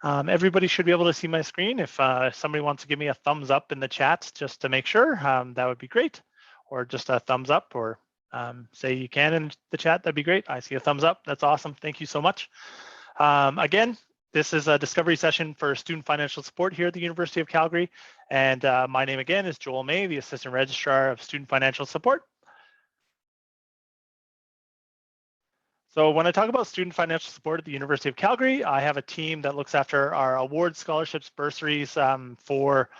Everybody should be able to see my screen. If somebody wants to give me a thumbs up in the chat just to make sure, that would be great. Or just a thumbs up, or say you can in the chat, that'd be great. I see a thumbs up, that's awesome, thank you so much. Again, this is a discovery session for student financial support here at the University of Calgary. And my name again is Joel May, the Assistant Registrar of Student Financial Support. So when I talk about student financial support at the University of Calgary, I have a team that looks after our awards, scholarships, bursaries for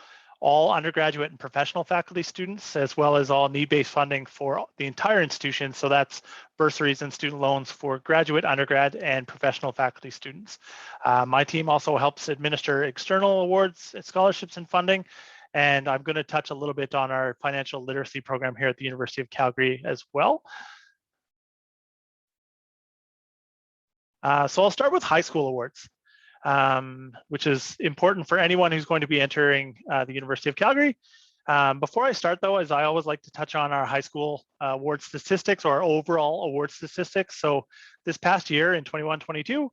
all undergraduate and professional faculty students, as well as all need-based funding for the entire institution. So that's bursaries and student loans for graduate, undergrad, and professional faculty students. My team also helps administer external awards, scholarships, and funding. And I'm going to touch a little bit on our financial literacy program here at the University of Calgary as well. So I'll start with high school awards, which is important for anyone who's going to be entering the University of Calgary. Before I start though, as I always like to touch on our high school award statistics or overall award statistics. So this past year in 21-22,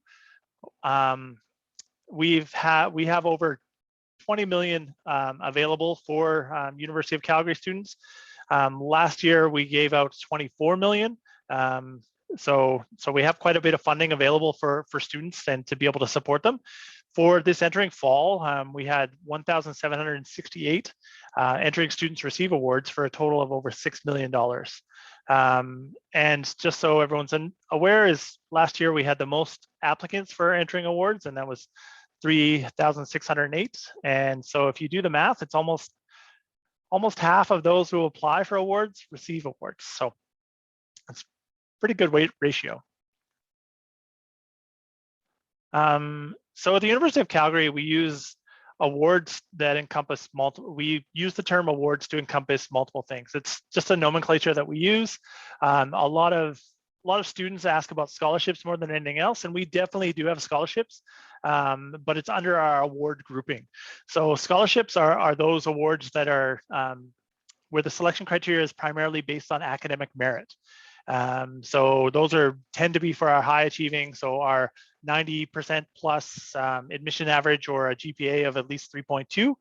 we have over 20 million available for University of Calgary students. Last year we gave out 24 million. So we have quite a bit of funding available for students and to be able to support them. For this entering fall, we had 1,768 entering students receive awards for a total of over $6 million. And just so everyone's aware, is last year we had the most applicants for entering awards, and that was 3,608. And so if you do the math, it's almost half of those who apply for awards receive awards. So it's pretty good weight ratio. So at the University of Calgary, we use awards that encompass we use the term awards to encompass multiple things. It's just a nomenclature that we use. A lot of students ask about scholarships more than anything else, and we definitely do have scholarships, but it's under our award grouping. So scholarships are those awards that are where the selection criteria is primarily based on academic merit. So those tend to be for our high achieving, so our 90% plus admission average or a GPA of at least 3.2.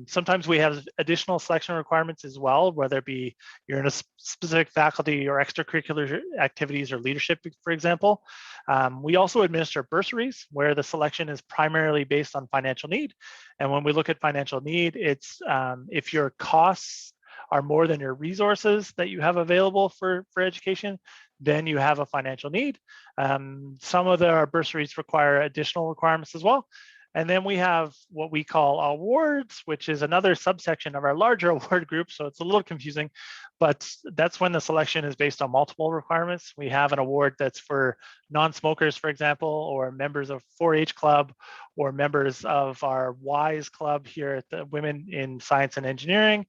Sometimes we have additional selection requirements as well, whether it be you're in a specific faculty or extracurricular activities or leadership, for example. We also administer bursaries where the selection is primarily based on financial need. And when we look at financial need, it's if your costs are more than your resources that you have available for education, then you have a financial need. Some of our bursaries require additional requirements as well. And then we have what we call awards, which is another subsection of our larger award group. So it's a little confusing, but that's when the selection is based on multiple requirements. We have an award that's for non-smokers, for example, or members of 4-H club, or members of our WISE club here at the Women in Science and Engineering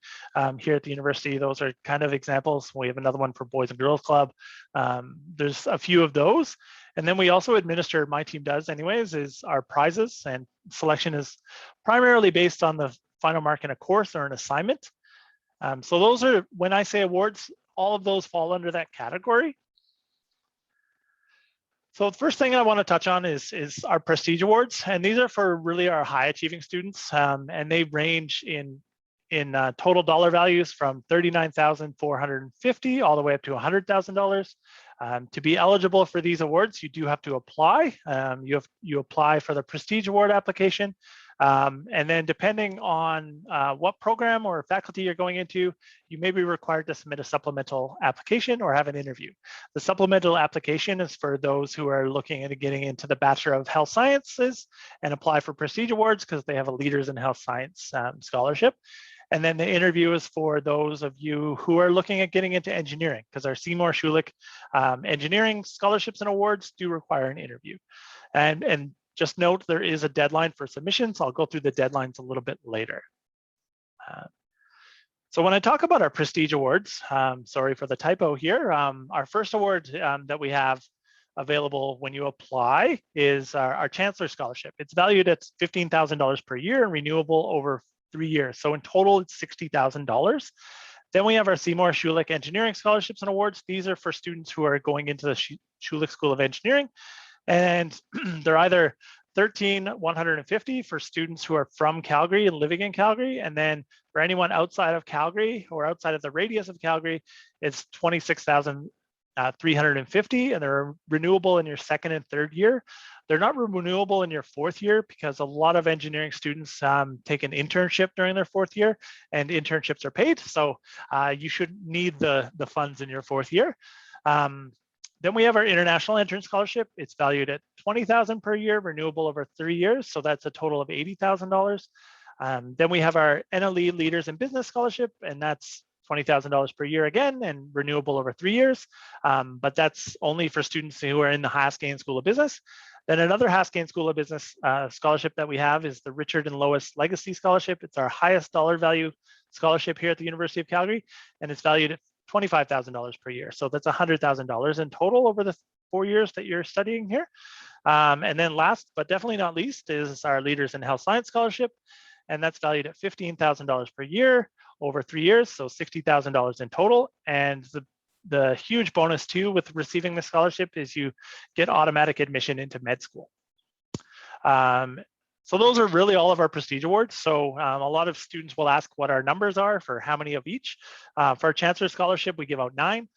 here at the university. Those are kind of examples. We have another one for Boys and Girls Club. There's a few of those. And then we also administer, my team does anyways, is our prizes, and selection is primarily based on the final mark in a course or an assignment. So those are, when I say awards, all of those fall under that category. So the first thing I want to touch on is our prestige awards, and these are for really our high achieving students, and they range in total dollar values from $39,450 all the way up to $100,000. To be eligible for these awards, you do have to apply. You apply for the prestige award application. And then depending on what program or faculty you're going into, you may be required to submit a supplemental application or have an interview. The supplemental application is for those who are looking at getting into the Bachelor of Health Sciences and apply for prestige awards because they have a Leaders in Health Science scholarship. And then the interview is for those of you who are looking at getting into engineering, because our Seymour Schulich engineering scholarships and awards do require an interview. And just note, there is a deadline for submissions. I'll go through the deadlines a little bit later. So when I talk about our prestige awards, sorry for the typo here, our first award that we have available when you apply is our Chancellor Scholarship. It's valued at $15,000 per year and renewable over 3 years. So in total, it's $60,000. Then we have our Seymour Schulich Engineering Scholarships and Awards. These are for students who are going into the Schulich School of Engineering. And they're either $13,150 for students who are from Calgary and living in Calgary. And then for anyone outside of Calgary or outside of the radius of Calgary, it's $26,350, and they're renewable in your second and third year. They're not renewable in your fourth year because a lot of engineering students take an internship during their fourth year, and internships are paid. So you should need the funds in your fourth year. Then we have our International Entrance Scholarship. It's valued at $20,000 per year, renewable over 3 years. So that's a total of $80,000. Then we have our NLE Leaders in Business Scholarship, and that's $20,000 per year again, and renewable over 3 years. But that's only for students who are in the Haskayne School of Business. Then another Haskayne School of Business scholarship that we have is the Richard and Lois Legacy Scholarship. It's our highest dollar value scholarship here at the University of Calgary, and it's valued at $25,000 per year. So that's $100,000 in total over the 4 years that you're studying here. And then last, but definitely not least, is our Leaders in Health Science Scholarship. And that's valued at $15,000 per year over 3 years, so $60,000 in total. And the huge bonus too with receiving the scholarship is you get automatic admission into med school. So those are really all of our prestige awards. So a lot of students will ask what our numbers are for how many of each. For our Chancellor Scholarship, we give out 9.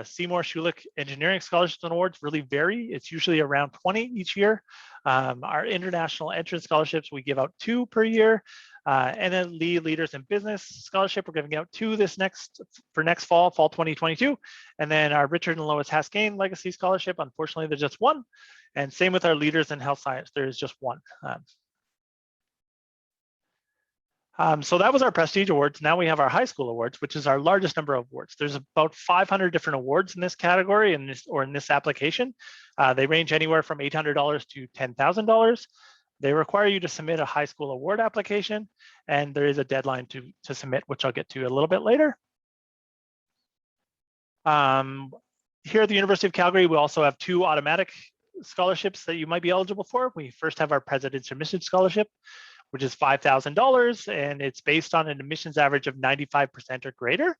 Seymour Schulich Engineering Scholarships and Awards really vary. It's usually around 20 each year. Our International Entrance Scholarships, we give out 2 per year. And then Leaders in Business Scholarship, we're giving out 2 for next fall 2022. And then our Richard and Lois Haskayne Legacy Scholarship, unfortunately, there's just 1. And same with our Leaders in Health Science, there is just 1. So that was our prestige awards. Now we have our high school awards, which is our largest number of awards. There's about 500 different awards in this category in this application. They range anywhere from $800 to $10,000. They require you to submit a high school award application, and there is a deadline to submit, which I'll get to a little bit later. Here at the University of Calgary, we also have 2 automatic scholarships that you might be eligible for. We first have our President's Admission Scholarship, which is $5,000, and it's based on an admissions average of 95% or greater.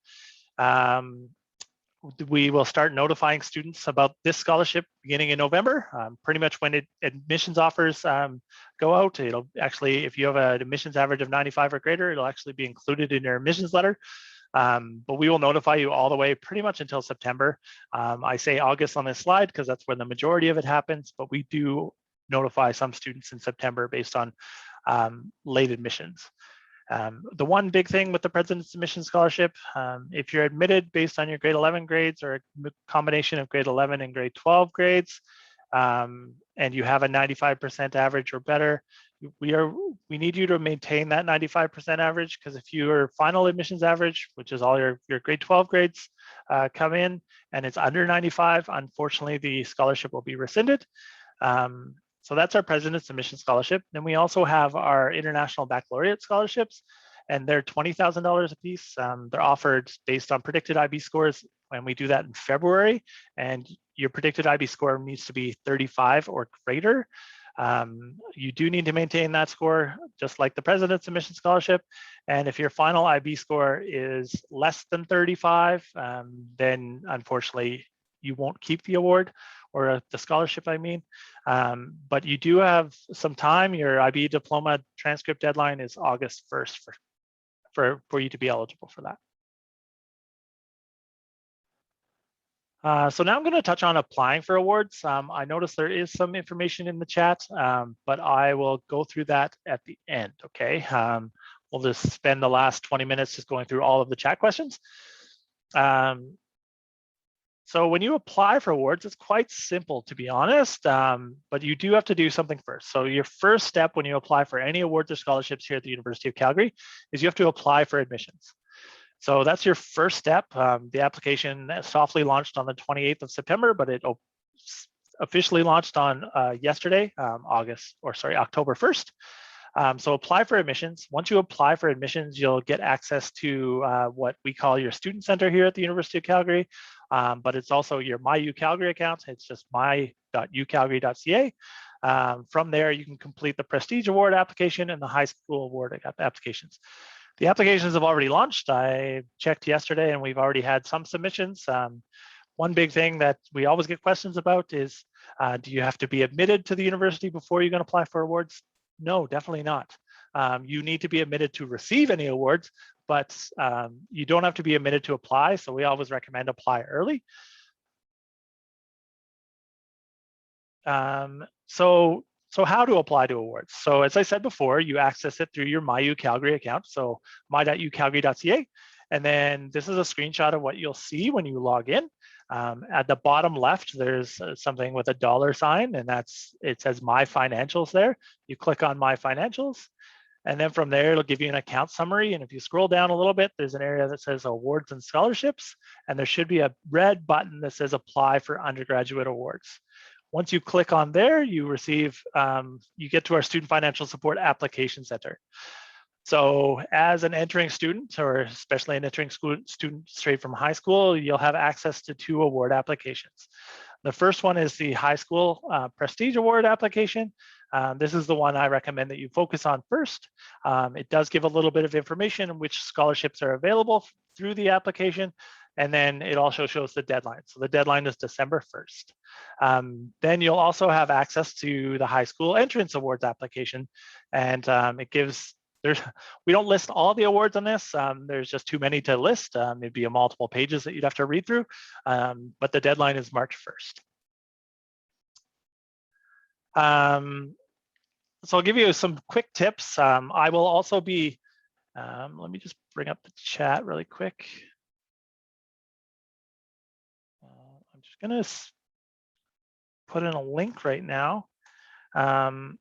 We will start notifying students about this scholarship beginning in November. Pretty much when admissions offers go out, it'll actually, if you have an admissions average of 95 or greater, it'll actually be included in your admissions letter. But we will notify you all the way pretty much until September. I say August on this slide because that's when the majority of it happens, but we do notify some students in September based on late admissions. The one big thing with the President's Admission Scholarship, if you're admitted based on your grade 11 grades or a combination of grade 11 and grade 12 grades, and you have a 95% average or better, we need you to maintain that 95% average, because if your final admissions average, which is all your grade 12 grades, come in and it's under 95, unfortunately the scholarship will be rescinded. So that's our President's Admission Scholarship. Then we also have our International Baccalaureate Scholarships, and they're $20,000 a piece. They're offered based on predicted IB scores, and we do that in February. And your predicted IB score needs to be 35 or greater. You do need to maintain that score, just like the President's Admission Scholarship. And if your final IB score is less than 35, then unfortunately you won't keep the award, or the scholarship, I mean. But you do have some time. Your IB diploma transcript deadline is August 1st for you to be eligible for that. So now I'm going to touch on applying for awards. I noticed there is some information in the chat, but I will go through that at the end, okay? We'll just spend the last 20 minutes just going through all of the chat questions. So when you apply for awards, it's quite simple, to be honest, but you do have to do something first. So your first step when you apply for any awards or scholarships here at the University of Calgary is you have to apply for admissions. So that's your first step. The application softly launched on the 28th of September, but it officially launched on yesterday, October 1st. So apply for admissions. Once you apply for admissions, you'll get access to what we call your student center here at the University of Calgary, but it's also your My UCalgary account. It's just my.ucalgary.ca. From there, you can complete the Prestige Award application and the High School Award applications. The applications have already launched. I checked yesterday and we've already had some submissions. One big thing that we always get questions about is, do you have to be admitted to the university before you can apply for awards? No, definitely not. You need to be admitted to receive any awards, but you don't have to be admitted to apply. So we always recommend apply early. So how to apply to awards? So as I said before, you access it through your My UCalgary account. So my.ucalgary.ca. And then this is a screenshot of what you'll see when you log in. At the bottom left, there's something with a dollar sign, and it says My Financials there. You click on My Financials, and then from there, it'll give you an account summary. And if you scroll down a little bit, there's an area that says Awards and Scholarships, and there should be a red button that says Apply for Undergraduate Awards. Once you click on there, you get to our Student Financial Support Application Center. So as an entering student, or especially an entering student straight from high school, you'll have access to 2 award applications. The first one is the high school Prestige Award application. This is the one I recommend that you focus on first. It does give a little bit of information on which scholarships are available through the application. And then it also shows the deadline. So the deadline is December 1st. Then you'll also have access to the high school entrance awards application. And we don't list all the awards on this. There's just too many to list. It'd be multiple pages that you'd have to read through. But the deadline is March 1st. So I'll give you some quick tips. I will also be, let me just bring up the chat really quick. I'm just gonna put in a link right now. In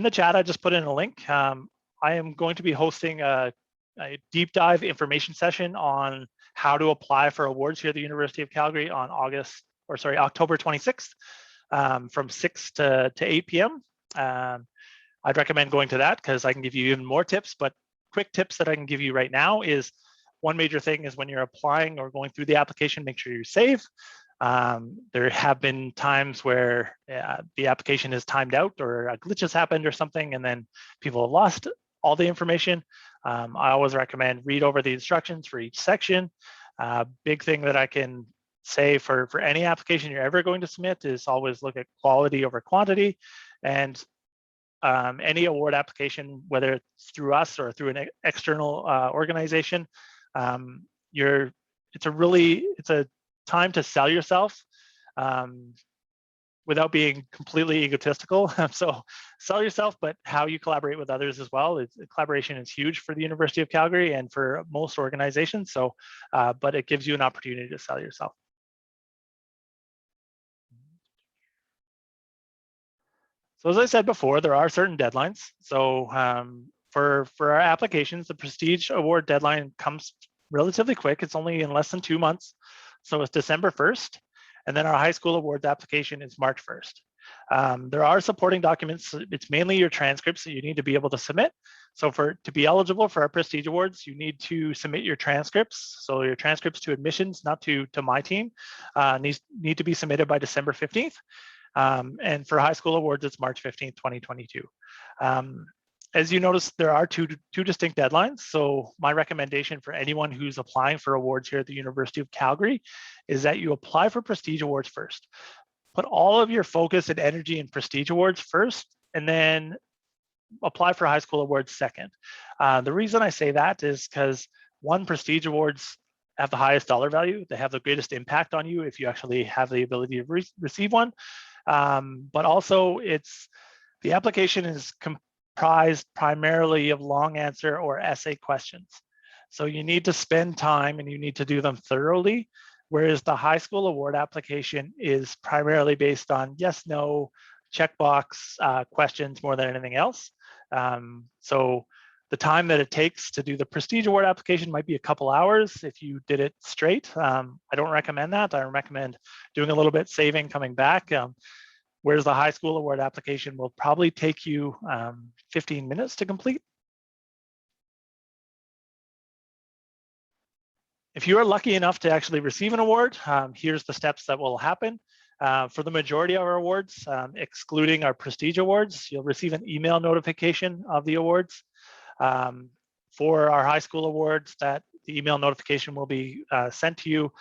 the chat, I just put in a link. I am going to be hosting a deep dive information session on how to apply for awards here at the University of Calgary on October 26th from 6 to 8 p.m. I'd recommend going to that because I can give you even more tips, but quick tips that I can give you right now is one major thing is when you're applying or going through the application, make sure you save. There have been times where the application is timed out or a glitch has happened or something, and then people have lost all the information. I always recommend read over the instructions for each section. Big thing that I can say for any application you're ever going to submit is always look at quality over quantity. And any award application, whether it's through us or through an external organization, it's a time to sell yourself without being completely egotistical. So sell yourself, but how you collaborate with others as well. Collaboration is huge for the University of Calgary and for most organizations. So, but it gives you an opportunity to sell yourself. So as I said before, there are certain deadlines. So for our applications, the Prestige Award deadline comes relatively quick. It's only in less than 2 months. So it's December 1st. And then our high school awards application is March 1st. There are supporting documents. It's mainly your transcripts that you need to be able to submit. So to be eligible for our Prestige Awards, you need to submit your transcripts. So your transcripts to admissions, not to my team, need to be submitted by December 15th. And for high school awards, it's March 15th, 2022. As you notice, there are two distinct deadlines. So my recommendation for anyone who's applying for awards here at the University of Calgary is that you apply for Prestige Awards first. Put all of your focus and energy in Prestige Awards first, and then apply for high school awards second. The reason I say that is because Prestige Awards have the highest dollar value. They have the greatest impact on you if you actually have the ability to receive one. But also the application is comprised primarily of long answer or essay questions. So you need to spend time and you need to do them thoroughly, whereas the high school award application is primarily based on yes, no, checkbox questions more than anything else. So the time that it takes to do the Prestige Award application might be a couple hours if you did it straight. I don't recommend that. I recommend doing a little bit, saving, coming back. Whereas the high school award application will probably take you 15 minutes to complete. If you are lucky enough to actually receive an award, here's the steps that will happen. For the majority of our awards, excluding our Prestige Awards, you'll receive an email notification of the awards. For our high school awards, the email notification will be sent to you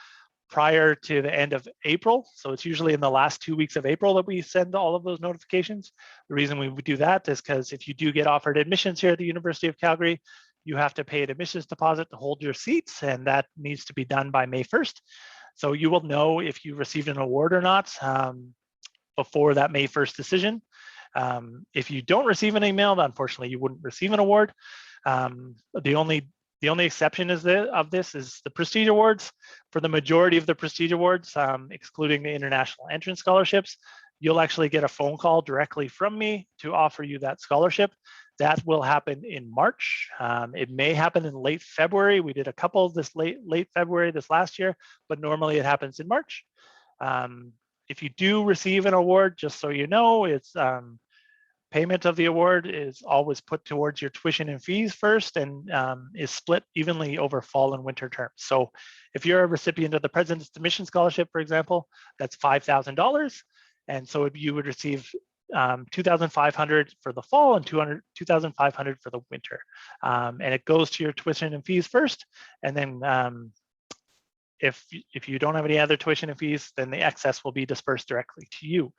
prior to the end of April. So it's usually in the last 2 weeks of April that we send all of those notifications. The reason we would do that is because if you do get offered admissions here at the University of Calgary, you have to pay an admissions deposit to hold your seats, and that needs to be done by May 1st. So you will know if you received an award or not before that May 1st decision. If you don't receive an email, unfortunately, you wouldn't receive an award. The only exception of this is the Prestige Awards. For the majority of the Prestige Awards, excluding the international entrance scholarships, you'll actually get a phone call directly from me to offer you that scholarship. That will happen in March. It may happen in late February. We did a couple this late February this last year, but normally it happens in March. If you do receive an award, just so you know, it's payment of the award is always put towards your tuition and fees first, and is split evenly over fall and winter terms. So if you're a recipient of the President's Admission Scholarship, for example, that's $5,000. And so you would receive $2,500 for the fall and $2,500 for the winter. And it goes to your tuition and fees first. And then if you don't have any other tuition and fees, then the excess will be dispersed directly to you.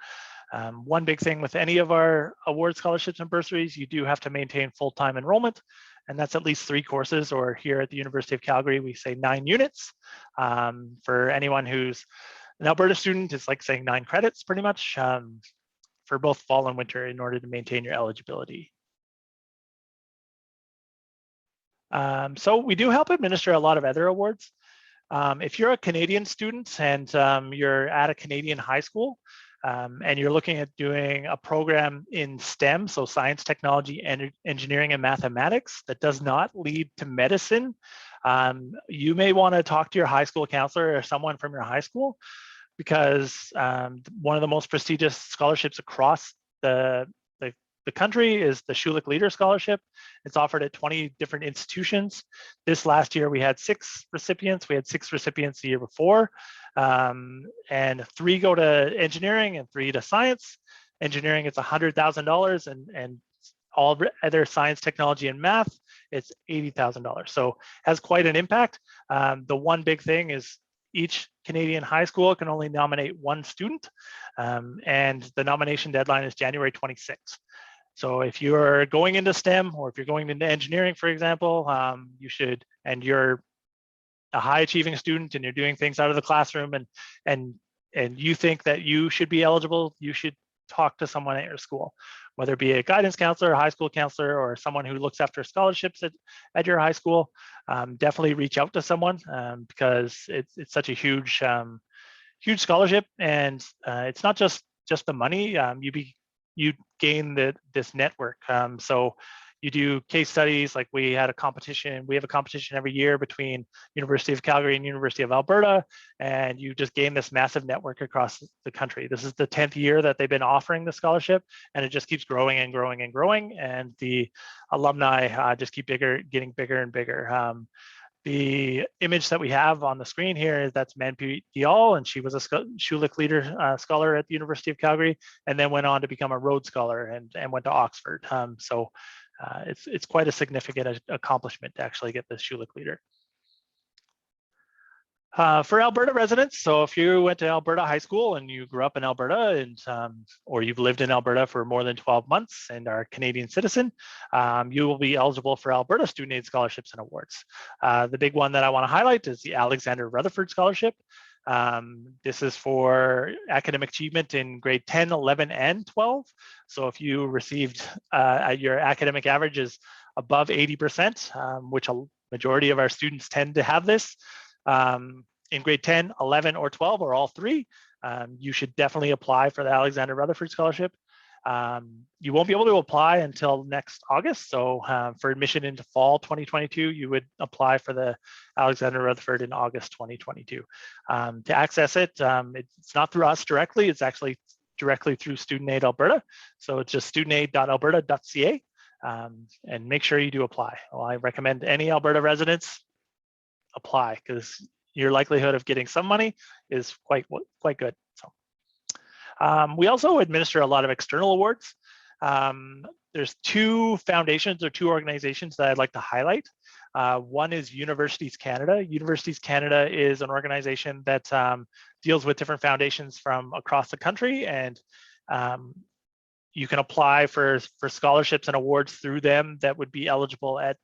One big thing with any of our award scholarships and bursaries, you do have to maintain full-time enrollment, and that's at least 3 courses, or here at the University of Calgary, we say 9 units. For anyone who's an Alberta student, it's like saying 9 credits pretty much for both fall and winter in order to maintain your eligibility. So we do help administer a lot of other awards. If you're a Canadian student and you're at a Canadian high school, and you're looking at doing a program in STEM, so science, technology, engineering, and mathematics, that does not lead to medicine, you may want to talk to your high school counselor or someone from your high school, because one of the most prestigious scholarships across the country is the Schulich Leader Scholarship. It's offered at 20 different institutions. This last year, we had 6 recipients. We had 6 recipients the year before, and 3 go to engineering and 3 to science. Engineering, it's $100,000, and all other science, technology, and math, it's $80,000. So has quite an impact. The one big thing is each Canadian high school can only nominate 1 student, and the nomination deadline is January 26th. So if you're going into STEM, or if you're going into engineering, for example, you should, and you're a high achieving student and you're doing things out of the classroom, and you think that you should be eligible, you should talk to someone at your school, whether it be a guidance counselor, a high school counselor, or someone who looks after scholarships at your high school. Definitely reach out to someone because it's such a huge scholarship, and it's not just the money. You gain this network. So you do case studies, like we have a competition every year between University of Calgary and University of Alberta, and you just gain this massive network across the country. This is the 10th year that they've been offering the scholarship, and it just keeps growing and growing and growing, and the alumni just keep getting bigger and bigger. The image that we have on the screen here is that's Manpreet Dial, and she was a Schulich Leader Scholar at the University of Calgary, and then went on to become a Rhodes Scholar and went to Oxford. So it's quite a significant accomplishment to actually get this Schulich Leader. For Alberta residents, so if you went to Alberta high school and you grew up in Alberta, and or you've lived in Alberta for more than 12 months and are a Canadian citizen, you will be eligible for Alberta Student Aid Scholarships and Awards. The big one that I want to highlight is the Alexander Rutherford Scholarship. This is for academic achievement in grade 10, 11, and 12. So if you received your academic average is above 80%, which a majority of our students tend to have this, in grade 10, 11, or 12, or all 3, you should definitely apply for the Alexander Rutherford Scholarship. You won't be able to apply until next August. So for admission into fall 2022, you would apply for the Alexander Rutherford in August 2022. To access it, it's not through us directly, it's actually directly through Student Aid Alberta. So it's just studentaid.alberta.ca, and make sure you do apply. Well, I recommend any Alberta residents apply, because your likelihood of getting some money is quite good. So we also administer a lot of external awards. There's 2 foundations or 2 organizations that I'd like to highlight. One is Universities Canada. Universities Canada is an organization that deals with different foundations from across the country, and you can apply for scholarships and awards through them that would be eligible at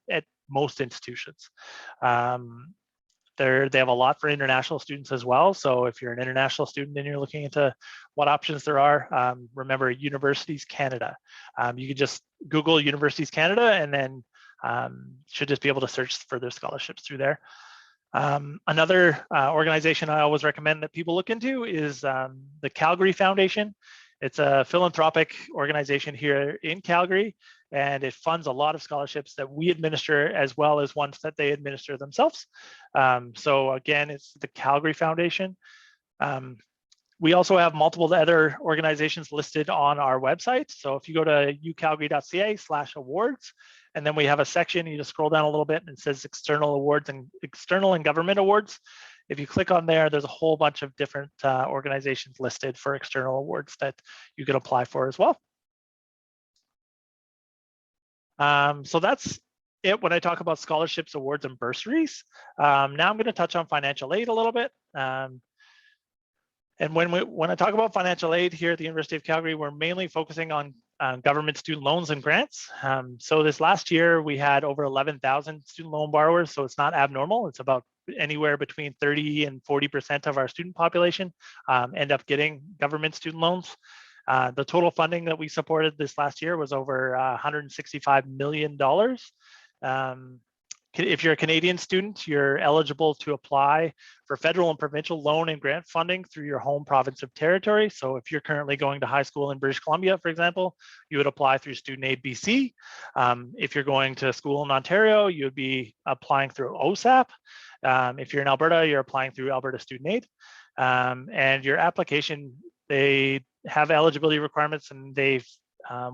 most institutions. They have a lot for international students as well. So if you're an international student and you're looking into what options there are, remember Universities Canada. You can just Google Universities Canada and then should just be able to search for their scholarships through there. Another organization I always recommend that people look into is the Calgary Foundation. It's a philanthropic organization here in Calgary, and it funds a lot of scholarships that we administer as well as ones that they administer themselves. So again, it's the Calgary Foundation. We also have multiple other organizations listed on our website. So if you go to ucalgary.ca/awards, and then we have a section, you just scroll down a little bit and it says external awards and external and government awards. If you click on there, there's a whole bunch of different organizations listed for external awards that you can apply for as well. So that's it when I talk about scholarships, awards, and bursaries. Now I'm going to touch on financial aid a little bit. And when I talk about financial aid here at the University of Calgary, we're mainly focusing on government student loans and grants. So this last year, we had over 11,000 student loan borrowers, so it's not abnormal. It's about anywhere between 30 and 40% of our student population end up getting government student loans. The total funding that we supported this last year was over $165 million. If you're a Canadian student, you're eligible to apply for federal and provincial loan and grant funding through your home province of territory. So if you're currently going to high school in British Columbia, for example, you would apply through Student Aid BC. If you're going to school in Ontario, you would be applying through OSAP. If you're in Alberta, you're applying through Alberta Student Aid. And your application, they have eligibility requirements, and they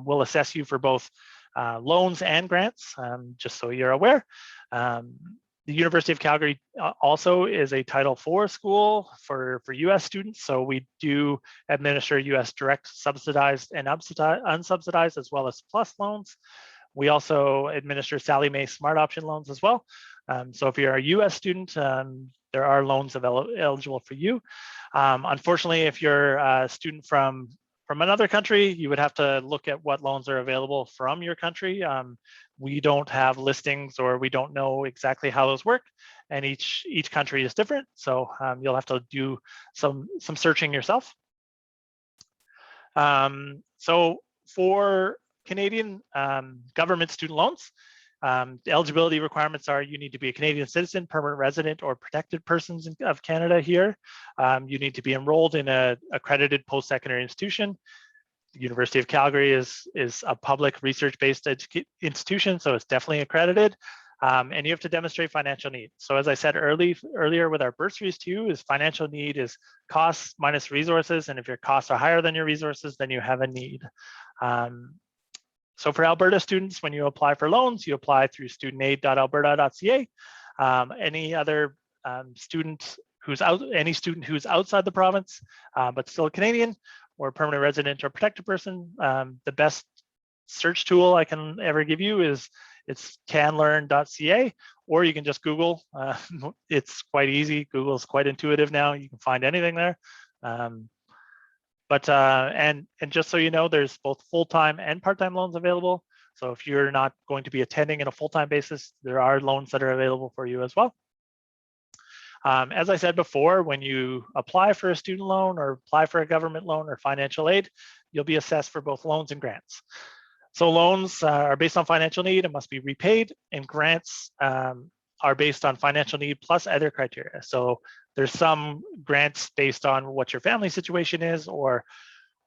will assess you for both loans and grants, just so you're aware. The University of Calgary also is a Title IV school for US students. So we do administer US direct subsidized and unsubsidized as well as plus loans. We also administer Sallie Mae Smart Option loans as well. So if you're a US student, there are loans eligible for you. Unfortunately, if you're a student from another country, you would have to look at what loans are available from your country. We don't have listings, or we don't know exactly how those work, and each country is different. So you'll have to do some searching yourself. So for Canadian government student loans, the eligibility requirements are you need to be a Canadian citizen, permanent resident, or protected persons of Canada here. You need to be enrolled in an accredited post-secondary institution. The University of Calgary is a public research-based institution, so it's definitely accredited. And you have to demonstrate financial need. So as I said earlier with our bursaries too, is financial need is costs minus resources. And if your costs are higher than your resources, then you have a need. So for Alberta students, when you apply for loans, you apply through studentaid.alberta.ca. Any other student who's outside the province, but still Canadian or permanent resident or protected person, the best search tool I can ever give you is it's canlearn.ca, or you can just Google. It's quite easy. Google's quite intuitive now. You can find anything there. And just so you know, there's both full-time and part-time loans available. So if you're not going to be attending in a full-time basis, there are loans that are available for you as well. As I said before, when you apply for a student loan or apply for a government loan or financial aid, you'll be assessed for both loans and grants. So loans are based on financial need and must be repaid, and grants are based on financial need plus other criteria. So there's some grants based on what your family situation is, or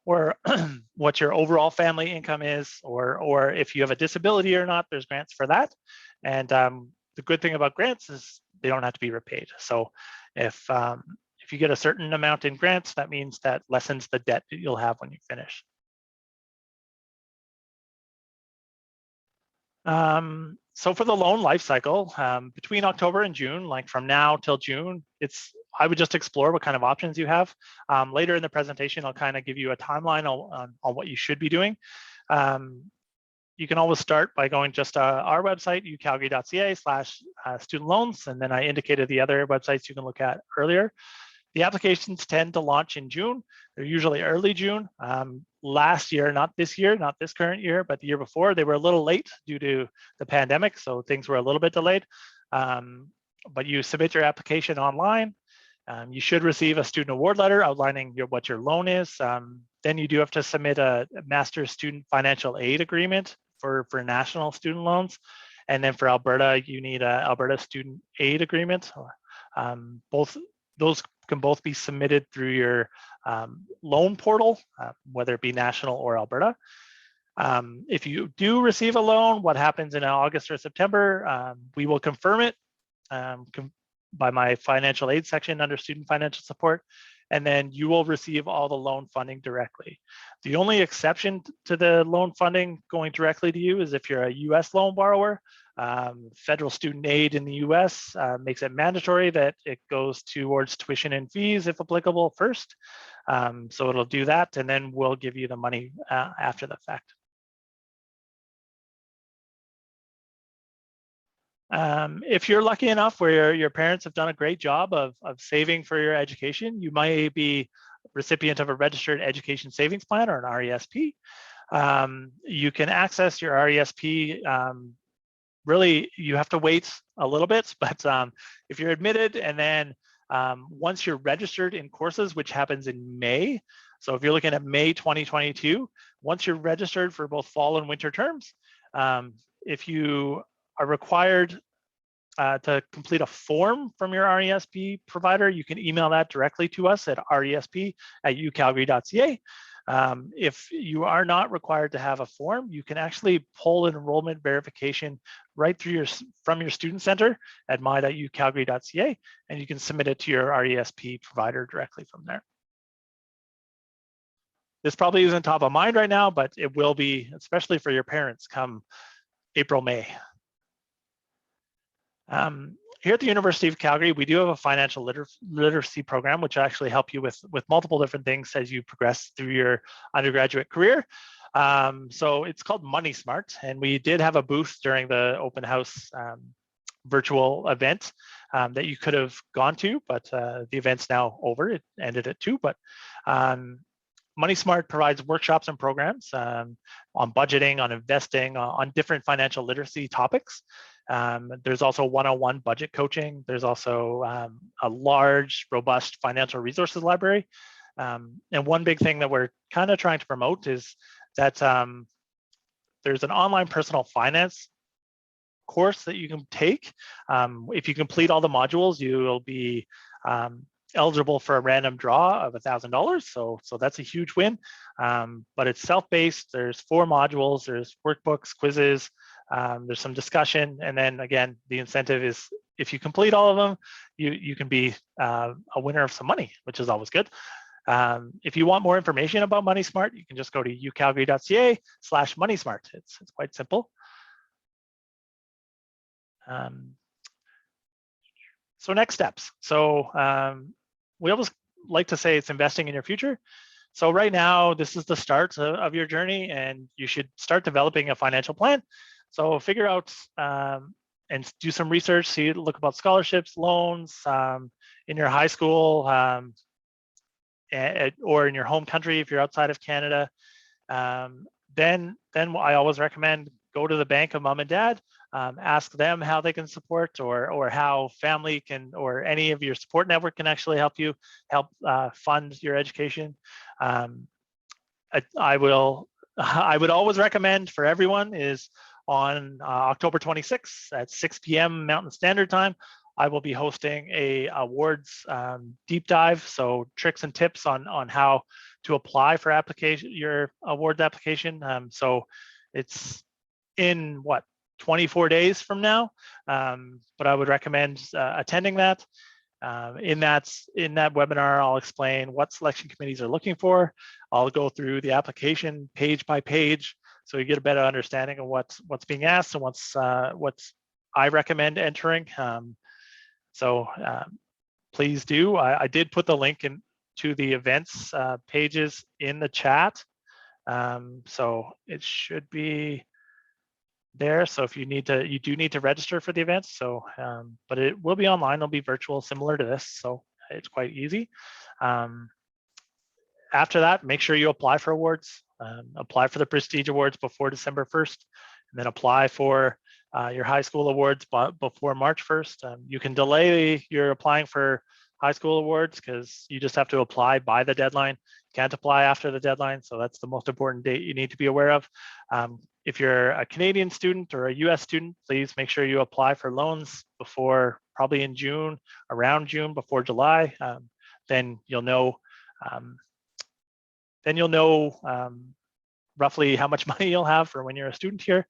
what your overall family income is, or if you have a disability or not, there's grants for that. And the good thing about grants is they don't have to be repaid. So if you get a certain amount in grants, that means that lessens the debt that you'll have when you finish. So for the loan life cycle, between October and June, like from now till June, I would just explore what kind of options you have. Later in the presentation, I'll kind of give you a timeline on what you should be doing. you can always start by going just to our website, ucalgary.ca/student loans, and then I indicated the other websites you can look at earlier. The applications tend to launch in June. They're usually early June. Last year, not this year, not this current year, but the year before, they were a little late due to the pandemic, so things were a little bit delayed. But you submit your application online. You should receive a student award letter outlining what your loan is. Then you do have to submit a master's student financial aid agreement for national student loans. And then for Alberta, you need an Alberta student aid agreement. Those can both be submitted through your loan portal, whether it be national or Alberta. If you do receive a loan, what happens in August or September, we will confirm it by my financial aid section under student financial support, and then you will receive all the loan funding directly. The only exception to the loan funding going directly to you is if you're a US loan borrower. Federal student aid in the US makes it mandatory that it goes towards tuition and fees if applicable first. So it'll do that, and then we'll give you the money after the fact. If you're lucky enough where your parents have done a great job of saving for your education, you might be recipient of a registered education savings plan or an RESP. You can access your RESP. Really, you have to wait a little bit, but if you're admitted and then once you're registered in courses, which happens in May, so if you're looking at May 2022, once you're registered for both fall and winter terms, if you are required to complete a form from your RESP provider, you can email that directly to us at resp@ucalgary.ca. If you are not required to have a form, you can actually pull enrollment verification right through from your student center at my.ucalgary.ca, and you can submit it to your RESP provider directly from there. This probably isn't top of mind right now, but it will be, especially for your parents, come April, May. Here at the University of Calgary, we do have a financial literacy program, which actually help you with multiple different things as you progress through your undergraduate career. So it's called MoneySmart, and we did have a booth during the open house virtual event that you could have gone to, but the event's now over. It ended at 2, but MoneySmart provides workshops and programs on budgeting, on investing, on different financial literacy topics. There's also one-on-one budget coaching. There's also a large, robust financial resources library. And one big thing that we're kind of trying to promote is that there's an online personal finance course that you can take. If you complete all the modules, you will be eligible for a random draw of $1,000. So that's a huge win. But it's self-paced. There's 4 modules. There's workbooks, quizzes. There's some discussion, and then again, the incentive is if you complete all of them, you can be a winner of some money, which is always good. If you want more information about MoneySmart, you can just go to ucalgary.ca/MoneySmart. It's quite simple. So next steps. So we always like to say it's investing in your future. So right now, this is the start of your journey, and you should start developing a financial plan. So figure out and do some research, look about scholarships, loans in your high school or in your home country if you're outside of Canada. Then I always recommend go to the bank of mom and dad, ask them how they can support or how family can or any of your support network can actually help fund your education. I would always recommend for everyone is on October 26th at 6 p.m. Mountain Standard Time, I will be hosting a awards deep dive. So tricks and tips on how to apply for your awards application. So it's in 24 days from now, but I would recommend attending that. In that webinar, I'll explain what selection committees are looking for. I'll go through the application page by page, so you get a better understanding of what's being asked and what's I recommend entering. So please do. I did put the link to the events pages in the chat, so it should be there. So if you do need to register for the events. So, but it will be online. It'll be virtual, similar to this. So it's quite easy. After that, make sure you apply for awards. Apply for the Prestige Awards before December 1st, and then apply for your high school awards before March 1st. You can delay your applying for high school awards because you just have to apply by the deadline. You can't apply after the deadline, so that's the most important date you need to be aware of. If you're a Canadian student or a US student, please make sure you apply for loans before, probably in June, around June, before July. Then you'll know roughly how much money you'll have for when you're a student here.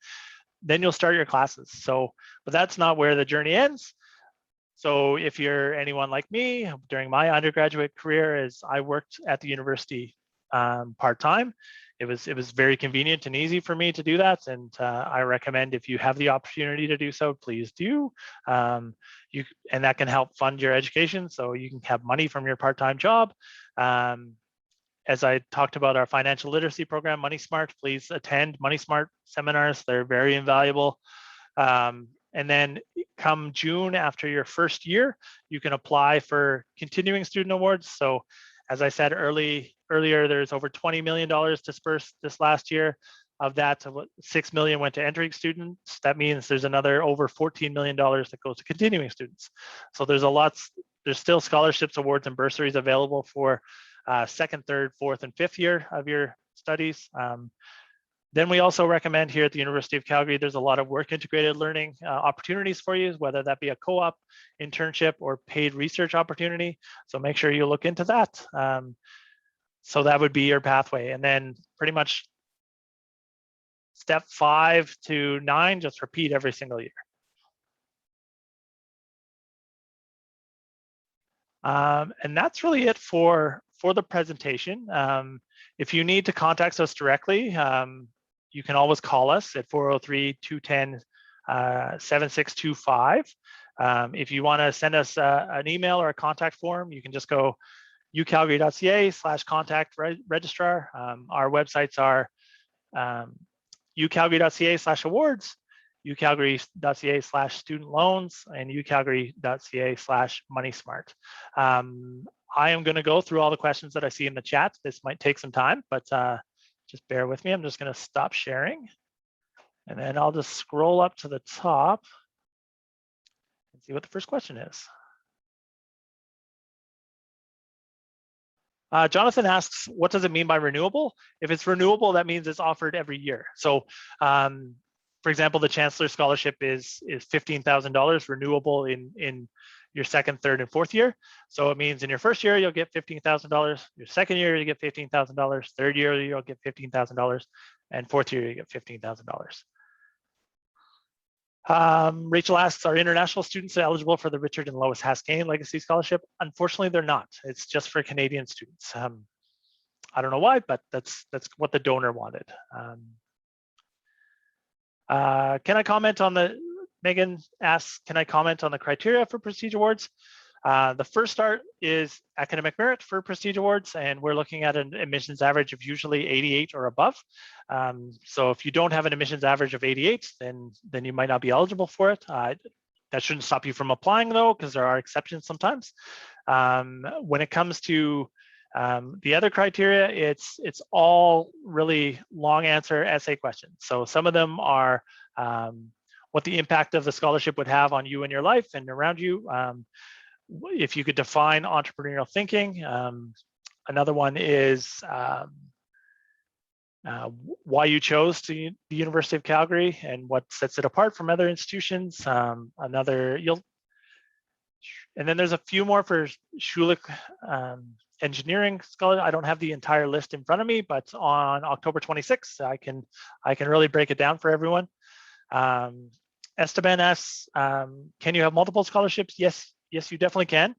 Then you'll start your classes. So, but that's not where the journey ends. So if you're anyone like me, during my undergraduate career, is I worked at the university part-time. It was very convenient and easy for me to do that, and I recommend, if you have the opportunity to do so, please do. And that can help fund your education, so you can have money from your part-time job. As I talked about our financial literacy program, MoneySmart, please attend MoneySmart seminars. They're very invaluable. And then come June, after your first year, you can apply for continuing student awards. So as I said earlier, there's over $20 million dispersed this last year. Of that, $6 million went to entering students. That means there's another over $14 million that goes to continuing students. So there's still scholarships, awards, and bursaries available for second, third, fourth, and fifth year of your studies. Then we also recommend here at the University of Calgary, there's a lot of work integrated learning opportunities for you, whether that be a co-op, internship, or paid research opportunity. So make sure you look into that. So that would be your pathway. And then pretty much step 5 to 9, just repeat every single year. And that's really it for the presentation. If you need to contact us directly, you can always call us at 403-210-7625. If you want to send us an email or a contact form, you can just go ucalgary.ca/contact registrar. Our websites are ucalgary.ca/awards, ucalgary.ca/student loans, and ucalgary.ca/moneysmart. I am going to go through all the questions that I see in the chat. This might take some time, but just bear with me. I'm just going to stop sharing, and then I'll just scroll up to the top and see what the first question is. Jonathan asks, what does it mean by renewable? If it's renewable, that means it's offered every year. So for example, the Chancellor Scholarship is $15,000 renewable in your second, third, and fourth year. So it means in your first year, you'll get $15,000. Your second year, you get $15,000. Third year, you'll get $15,000. And fourth year, you get $15,000. Rachel asks, are international students eligible for the Richard and Lois Haskayne Legacy Scholarship? Unfortunately, they're not. It's just for Canadian students. I don't know why, but that's what the donor wanted. Can I comment on Megan asks, can I comment on the criteria for Prestige Awards? The first start is academic merit for Prestige Awards, and we're looking at an admissions average of usually 88 or above. So if you don't have an admissions average of 88, then you might not be eligible for it. That shouldn't stop you from applying though, because there are exceptions sometimes. When it comes to the other criteria, it's all really long answer essay questions. So some of them are what the impact of the scholarship would have on you and your life and around you. If you could define entrepreneurial thinking. Another one is why you chose the University of Calgary and what sets it apart from other institutions. And then there's a few more for Schulich engineering scholar. I don't have the entire list in front of me, but on October 26th, I can really break it down for everyone. Esteban asks, can you have multiple scholarships? Yes, you definitely can.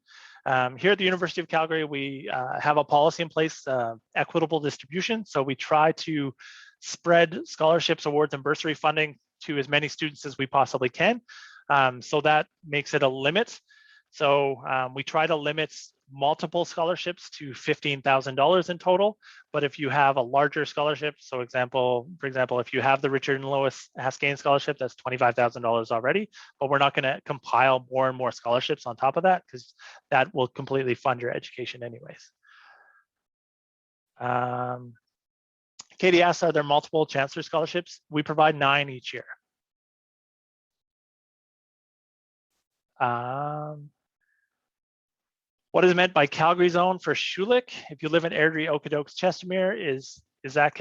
Here at the University of Calgary, we have a policy in place, equitable distribution. So we try to spread scholarships, awards, and bursary funding to as many students as we possibly can. So that makes it a limit. So we try to limit multiple scholarships to $15,000 in total. But if you have a larger scholarship, so for example, if you have the Richard and Lois Haskayne scholarship, that's $25,000 already. But we're not going to compile more and more scholarships on top of that, because that will completely fund your education anyways. Katie asks, are there multiple Chancellor scholarships? We provide 9 each year. What is meant by Calgary zone for Schulich? If you live in Airdrie, Okotoks, Chestermere, is that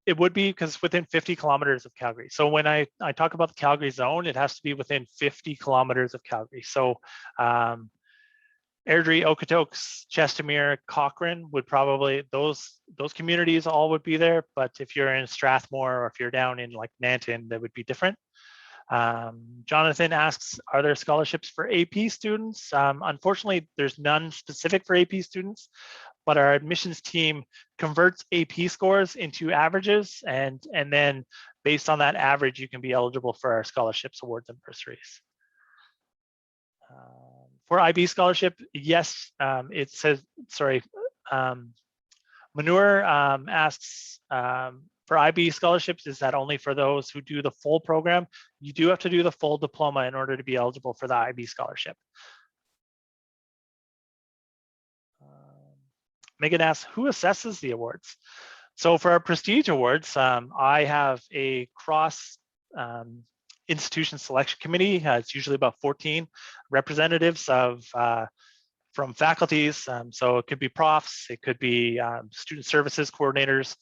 it would be, because within 50 kilometers of Calgary. So when I talk about the Calgary zone, it has to be within 50 kilometers of Calgary. So Airdrie, Okotoks, Chestermere, Cochrane would probably, those communities all would be there. But if you're in Strathmore, or if you're down in like Nanton, that would be different. Jonathan asks, are there scholarships for AP students? Unfortunately, there's none specific for AP students, but our admissions team converts AP scores into averages, and then based on that average, you can be eligible for our scholarships, awards, and bursaries. For IB scholarship, yes, it says, sorry, Manure asks, for IB scholarships, is that only for those who do the full program? You do have to do the full diploma in order to be eligible for the IB scholarship. Megan asks, who assesses the awards? So for our prestige awards, I have a cross institution selection committee. It's usually about 14 representatives from faculties. So it could be profs, it could be student services coordinators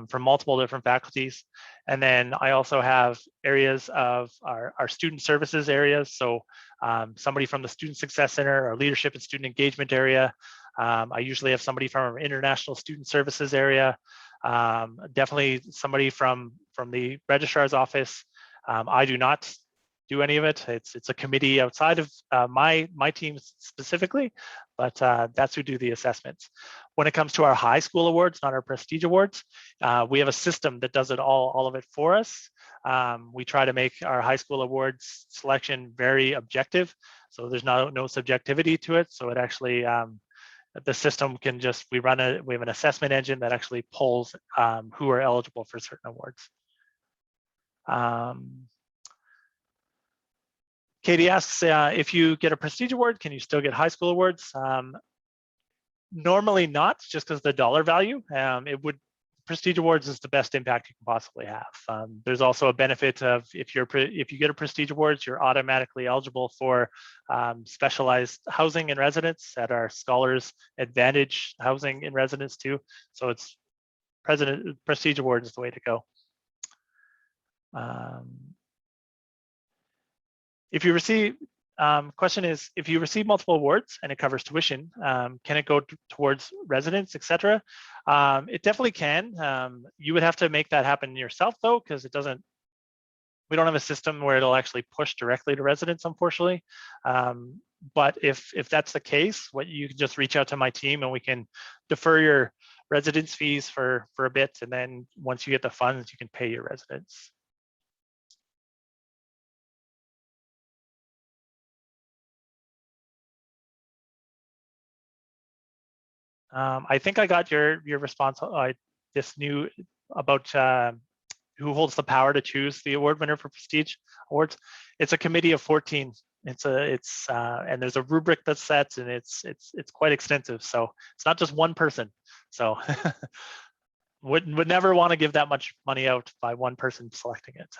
from multiple different faculties. And then I also have areas of our student services areas. So somebody from the Student Success Center, our leadership and student engagement area. I usually have somebody from our international student services area. Definitely somebody from the registrar's office. I do not do any of it. It's a committee outside of my team specifically, but that's who do the assessments. When it comes to our high school awards, not our prestige awards, we have a system that does it all of it for us. We try to make our high school awards selection very objective, so there's no subjectivity to it. So it actually the system can just, we have an assessment engine that actually pulls who are eligible for certain awards. Katie asks, if you get a prestige award, can you still get high school awards? Normally not, just because the dollar value. Prestige awards is the best impact you can possibly have. There's also a benefit of if you get a prestige awards, you're automatically eligible for specialized housing and residence at our Scholars Advantage housing and residence too. So it's prestige awards is the way to go. If you receive, question is, if you receive multiple awards and it covers tuition, can it go towards residence, etc.? It definitely can. You would have to make that happen yourself though, because we don't have a system where it'll actually push directly to residence, unfortunately. But if that's the case, you can just reach out to my team and we can defer your residence fees for a bit, and then once you get the funds, you can pay your residence. I think I got your response. This new about who holds the power to choose the award winner for prestige awards. It's a committee of 14. And there's a rubric that's set, and it's quite extensive. So it's not just one person. So would never want to give that much money out by one person selecting it.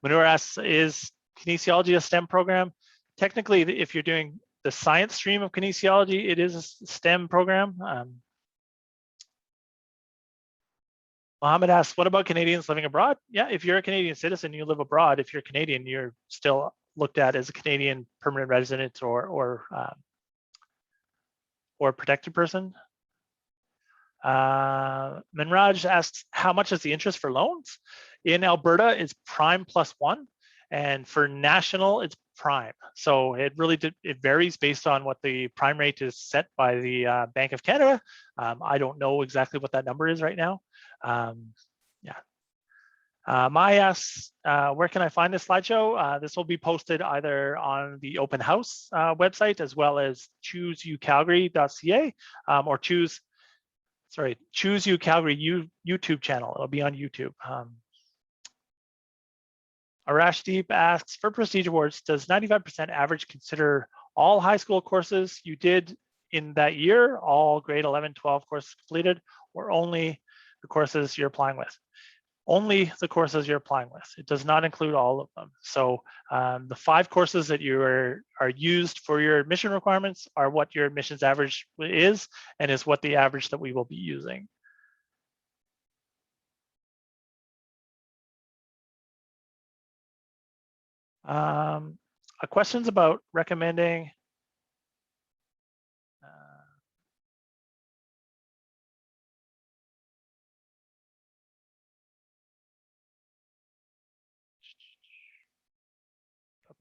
Manure asks, is kinesiology a STEM program? Technically, if you're doing the science stream of kinesiology, it is a STEM program. Mohammed asks, what about Canadians living abroad? Yeah, if you're a Canadian citizen, you live abroad. If you're Canadian, you're still looked at as a Canadian permanent resident or protected person. Minraj asks, how much is the interest for loans? In Alberta, it's prime +1. And for national, it's prime. So it varies based on what the prime rate is set by the Bank of Canada. I don't know exactly what that number is right now. Yeah. Mai asks, where can I find this slideshow? This will be posted either on the open house website as well as chooseucalgary.ca or choose UCalgary YouTube channel. It'll be on YouTube. Arashdeep asks, for Prestige Awards, does 95% average consider all high school courses you did in that year, all grade 11, 12 courses completed, or only the courses you're applying with? Only the courses you're applying with. It does not include all of them. So the 5 courses that you are used for your admission requirements are what your admissions average is, and is what the average that we will be using. A question's about recommending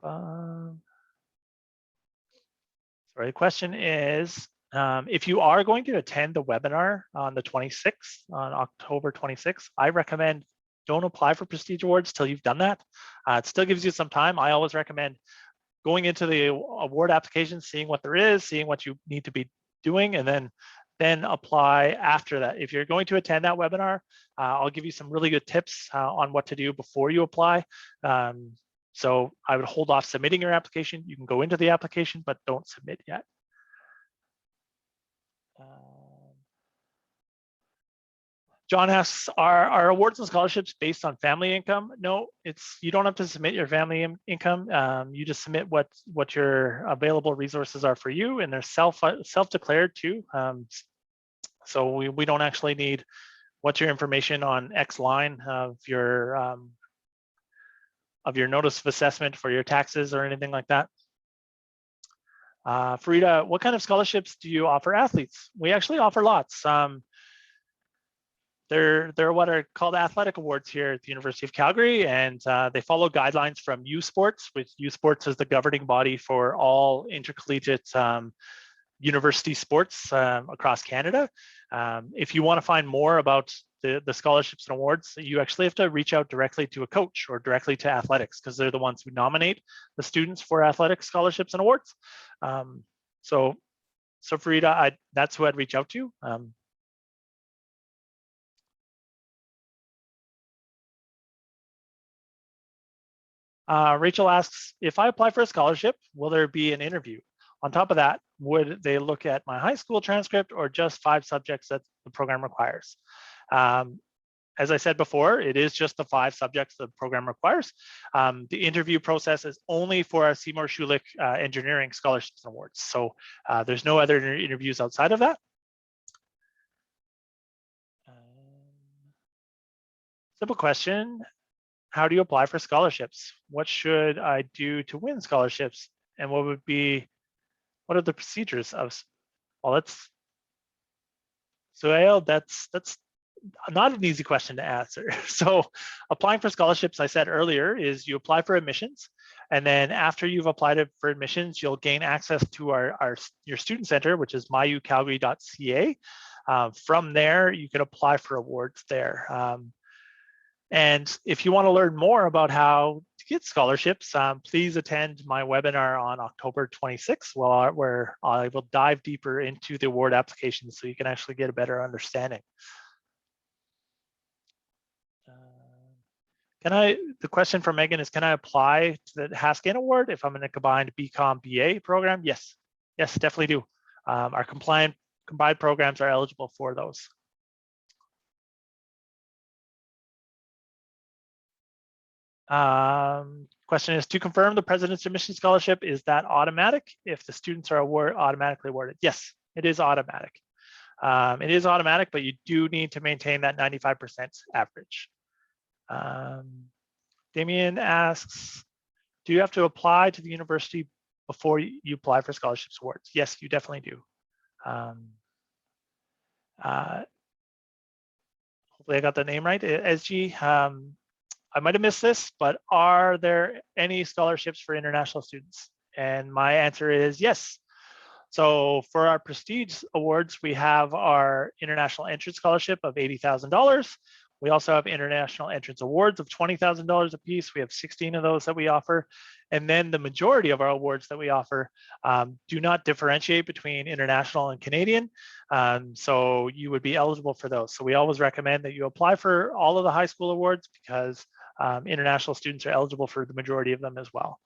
sorry, the question is, if you are going to attend the webinar on the 26th, on October 26th, I recommend don't apply for Prestige Awards till you've done that. It still gives you some time. I always recommend going into the award application, seeing what there is, seeing what you need to be doing, and then apply after that. If you're going to attend that webinar, I'll give you some really good tips on what to do before you apply. So I would hold off submitting your application. You can go into the application, but don't submit yet. John asks, are awards and scholarships based on family income? No, you don't have to submit your family income. You just submit what your available resources are for you, and they're self-declared too. So we don't actually need what's your information on X line of your notice of assessment for your taxes or anything like that. Farida, what kind of scholarships do you offer athletes? We actually offer lots. They're what are called athletic awards here at the University of Calgary, and they follow guidelines from U Sports, which U Sports is the governing body for all intercollegiate university sports across Canada. If you want to find more about the scholarships and awards, you actually have to reach out directly to a coach or directly to athletics, because they're the ones who nominate the students for athletic scholarships and awards. So Farida, that's who I'd reach out to. Rachel asks, if I apply for a scholarship, will there be an interview? On top of that, would they look at my high school transcript or just 5 subjects that the program requires? As I said before, it is just the 5 subjects the program requires. The interview process is only for our Seymour Schulich engineering scholarships and awards. So there's no other interviews outside of that. Simple question. How do you apply for scholarships? What should I do to win scholarships? And what are the procedures of, well, that's not an easy question to answer. So applying for scholarships, I said earlier, is you apply for admissions, and then after you've applied for admissions, you'll gain access to your student center, which is myucalgary.ca. From there, you can apply for awards there. And if you want to learn more about how to get scholarships, please attend my webinar on October 26th, where I will dive deeper into the award applications so you can actually get a better understanding. The question from Megan is, can I apply to the Haskin Award if I'm in a combined BCom BA program? Yes, definitely do. Our combined programs are eligible for those. Question is, to confirm the President's Admission Scholarship, is that automatic if the students are automatically awarded? Yes, it is automatic. It is automatic, but you do need to maintain that 95% average. Damien asks, do you have to apply to the university before you apply for scholarships awards? Yes, you definitely do. Hopefully I got the name right. SG, I might have missed this, but are there any scholarships for international students? And my answer is yes. So for our Prestige Awards, we have our International Entrance Scholarship of $80,000. We also have international entrance awards of $20,000 a piece. We have 16 of those that we offer. And then the majority of our awards that we offer do not differentiate between international and Canadian. So you would be eligible for those. So we always recommend that you apply for all of the high school awards because international students are eligible for the majority of them as well.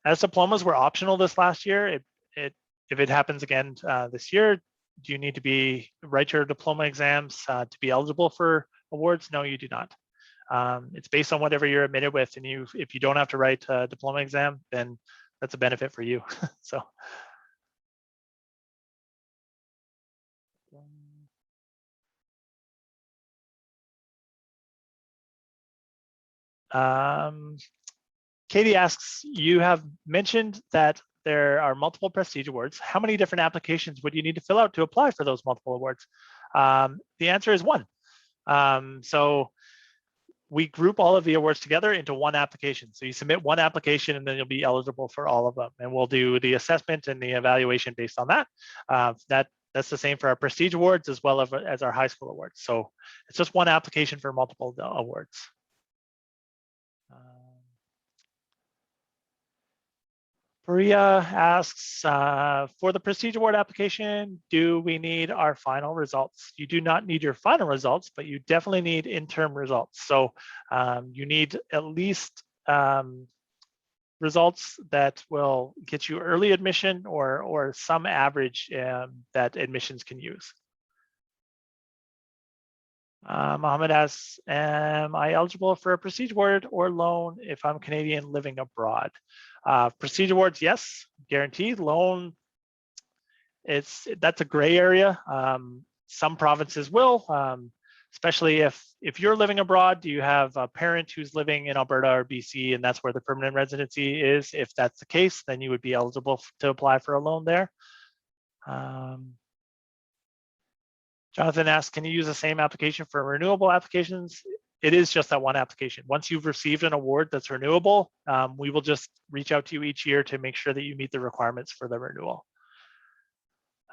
As diplomas were optional this last year, if it happens again this year, do you need to write your diploma exams to be eligible for awards? No, you do not. It's based on whatever you're admitted with, and if you don't have to write a diploma exam, then that's a benefit for you. So. Katie asks, you have mentioned that there are multiple prestige awards. How many different applications would you need to fill out to apply for those multiple awards? The answer is one. So we group all of the awards together into one application. So you submit one application and then you'll be eligible for all of them. And we'll do the assessment and the evaluation based on that. That's the same for our prestige awards as well as our high school awards. So it's just one application for multiple awards. Maria asks, for the prestige award application, do we need our final results? You do not need your final results, but you definitely need interim results. So you need at least results that will get you early admission or some average that admissions can use. Mohammed asks, am I eligible for a prestige award or loan if I'm Canadian living abroad? Prestige awards, yes, guaranteed. Loan, that's a gray area. Some provinces will, especially if you're living abroad, you have a parent who's living in Alberta or BC, and that's where the permanent residency is. If that's the case, then you would be eligible to apply for a loan there. Jonathan asks, can you use the same application for renewable applications? It is just that one application. Once you've received an award that's renewable, we will just reach out to you each year to make sure that you meet the requirements for the renewal.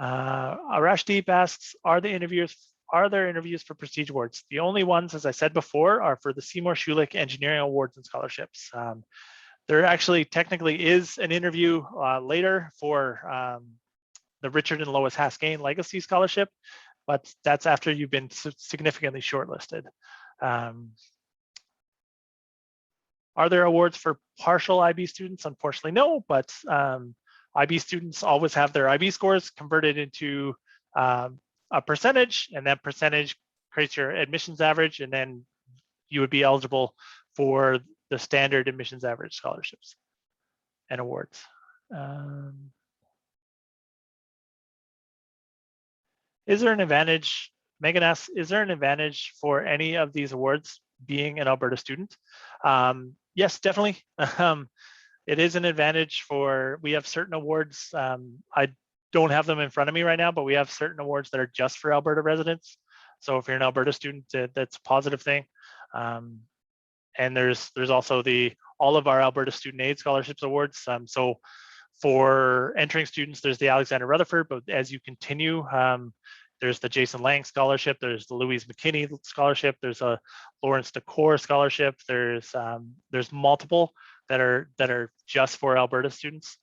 Arashdeep asks, are there interviews for prestige awards? The only ones, as I said before, are for the Seymour Schulich Engineering Awards and Scholarships. There actually technically is an interview later for the Richard and Lois Haskayne Legacy Scholarship, but that's after you've been significantly shortlisted. Are there awards for partial IB students? Unfortunately, no, but IB students always have their IB scores converted into a percentage, and that percentage creates your admissions average, and then you would be eligible for the standard admissions average scholarships and awards. Is there an advantage, Megan asks, is there an advantage for any of these awards being an Alberta student? Yes, definitely. It is an advantage we have certain awards. I don't have them in front of me right now, but we have certain awards that are just for Alberta residents. So if you're an Alberta student, that's a positive thing. And there's also all of our Alberta Student Aid Scholarships awards. So for entering students, there's the Alexander Rutherford, but as you continue, there's the Jason Lang Scholarship, there's the Louise McKinney Scholarship, there's a Lawrence DeCore Scholarship, there's multiple that are just for Alberta students.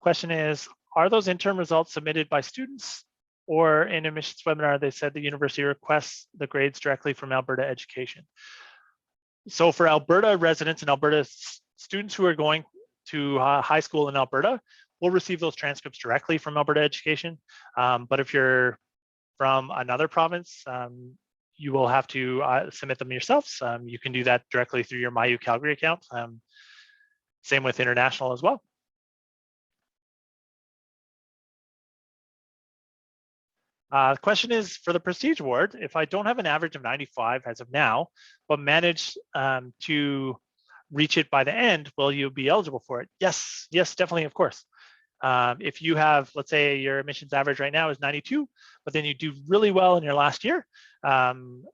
Question is, are those interim results submitted by students, or in admissions webinar, they said the university requests the grades directly from Alberta Education? So for Alberta residents and Alberta students who are going to high school in Alberta, we'll receive those transcripts directly from Alberta Education. But if you're from another province, you will have to submit them yourselves. You can do that directly through your My UCalgary account. Same with international as well. The question is, for the Prestige Award, if I don't have an average of 95 as of now, but manage to reach it by the end, will you be eligible for it? Yes, definitely, of course. If you have, let's say your admissions average right now is 92, but then you do really well in your last year, and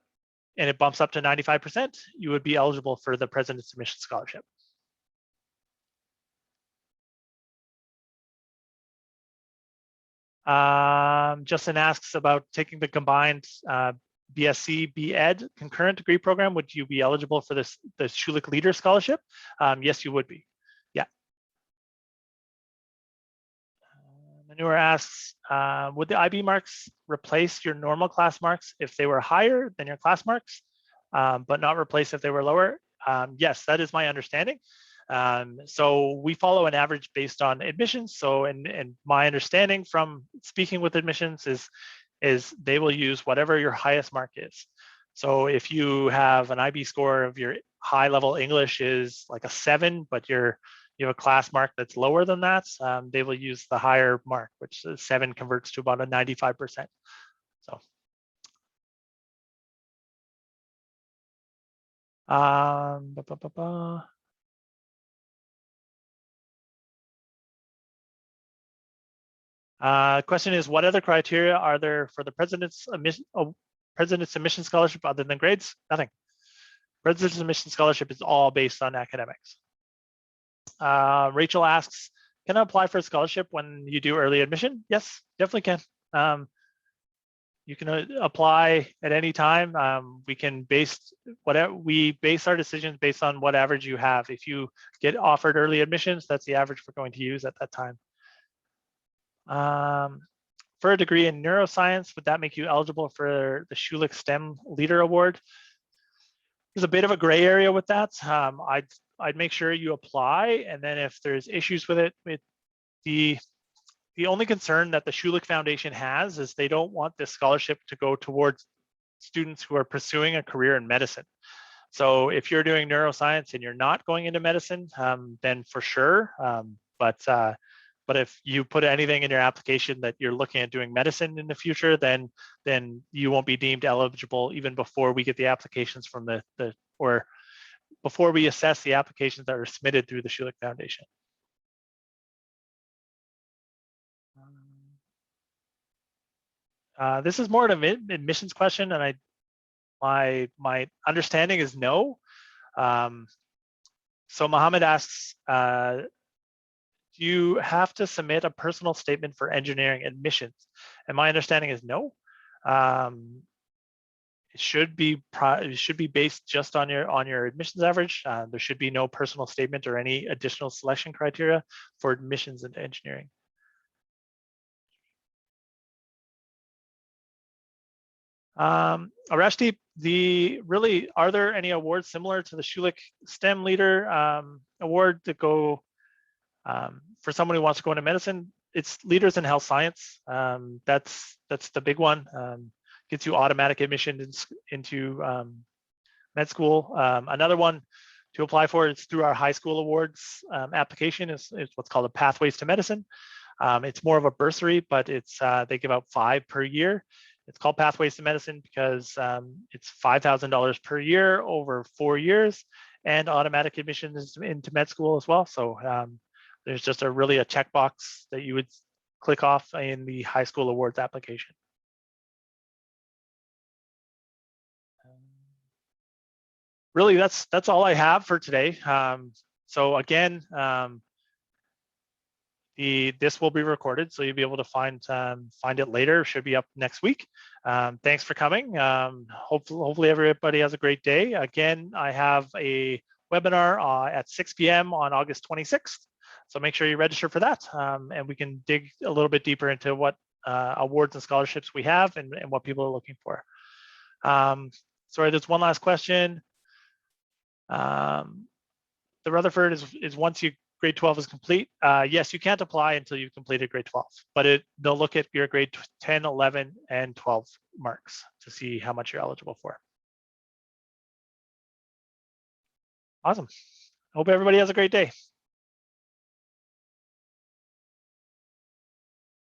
it bumps up to 95%, you would be eligible for the President's Admission Scholarship. Justin asks about taking the combined BSc B.Ed concurrent degree program. Would you be eligible for the Schulich Leader Scholarship? Yes, you would be. Yeah. Manure asks, would the IB marks replace your normal class marks if they were higher than your class marks, but not replace if they were lower? Yes, that is my understanding. So we follow an average based on admissions. So, and my understanding from speaking with admissions is they will use whatever your highest mark is. So if you have an IB score of your high level English is like a 7, but you have a class mark that's lower than that, they will use the higher mark, which is 7 converts to about a 95%. So. Question is, what other criteria are there for the President's Admission Scholarship other than grades? Nothing. President's Admission Scholarship is all based on academics. Rachel asks, can I apply for a scholarship when you do early admission? Yes, definitely can. You can apply at any time. We base our decisions based on what average you have. If you get offered early admissions, that's the average we're going to use at that time. For a degree in neuroscience, would that make you eligible for the Schulich STEM Leader Award? There's a bit of a gray area with that. I'd make sure you apply, and then if there's issues with it, the only concern that the Schulich Foundation has is they don't want this scholarship to go towards students who are pursuing a career in medicine. So if you're doing neuroscience and you're not going into medicine, then for sure. But if you put anything in your application that you're looking at doing medicine in the future, then you won't be deemed eligible even before we get the applications from or before we assess the applications that are submitted through the Schulich Foundation. This is more of an admissions question, and my understanding is no. So Mohammed asks, do you have to submit a personal statement for engineering admissions? And my understanding is no. It should be based just on your admissions average. There should be no personal statement or any additional selection criteria for admissions into engineering. Arashdeep, are there any awards similar to the Schulich STEM Leader Award that go for someone who wants to go into medicine? It's Leaders in Health Science. That's the big one. Gets you automatic admission into med school. Another one to apply for is through our high school awards application is what's called a Pathways to Medicine. It's more of a bursary, but they give out 5 per year. It's called Pathways to Medicine because it's $5,000 per year over 4 years, and automatic admission into med school as well. So there's just a checkbox that you would click off in the high school awards application. Really, that's all I have for today. So again, this will be recorded, so you'll be able to find it later. Should be up next week. Thanks for coming. Hopefully everybody has a great day. Again, I have a webinar at 6 p.m. on August 26th. So make sure you register for that, and we can dig a little bit deeper into what awards and scholarships we have and what people are looking for. Sorry, there's one last question. The Rutherford is once grade 12 is complete. Yes, you can't apply until you've completed grade 12, but they'll look at your grade 10, 11, and 12 marks to see how much you're eligible for. Awesome. Hope everybody has a great day.